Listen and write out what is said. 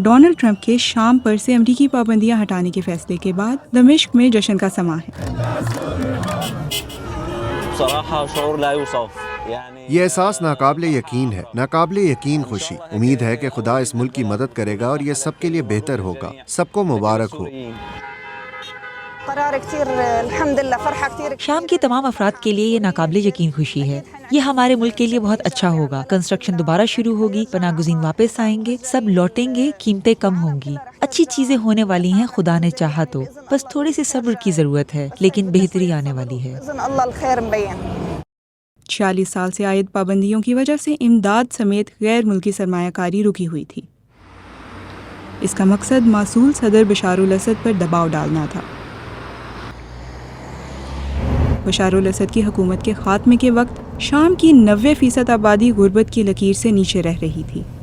Donald Trump के शाम पर से अमरीकी पाबंदियां हटाने के फैसले के बाद दमिश्क में जश्न का समा है। ये एहसास नाकाबिले यकीन है, नाकाबिले यकीन खुशी। उम्मीद है कि खुदा इस मुल्क की मदद करेगा और ये सबके लिए बेहतर होगा। सबको मुबारक हो। शाम के तमाम अफराद के लिए ये नाकाबिले यकीन खुशी है। ये हमारे मुल्क के लिए बहुत अच्छा होगा। कंस्ट्रक्शन दोबारा शुरू होगी, पनागुज़ीन वापस आएंगे, सब लौटेंगे, कीमतें कम होंगी, अच्छी चीजें होने वाली हैं खुदा ने चाहा तो। बस थोड़ी सी सब्र की जरूरत है, लेकिन बेहतरी आने वाली है। 40 साल से आयद पाबंदियों की वजह से इमदाद समेत गैर मुल्की सरमायाकारी रुकी हुई थी। इसका मकसद मासूल सदर बशारुल असद पर दबाव डालना था। बशारुल असद की हुकूमत के खात्मे के वक्त शाम की 90% आबादी गुर्बत की लकीर से नीचे रह रही थी।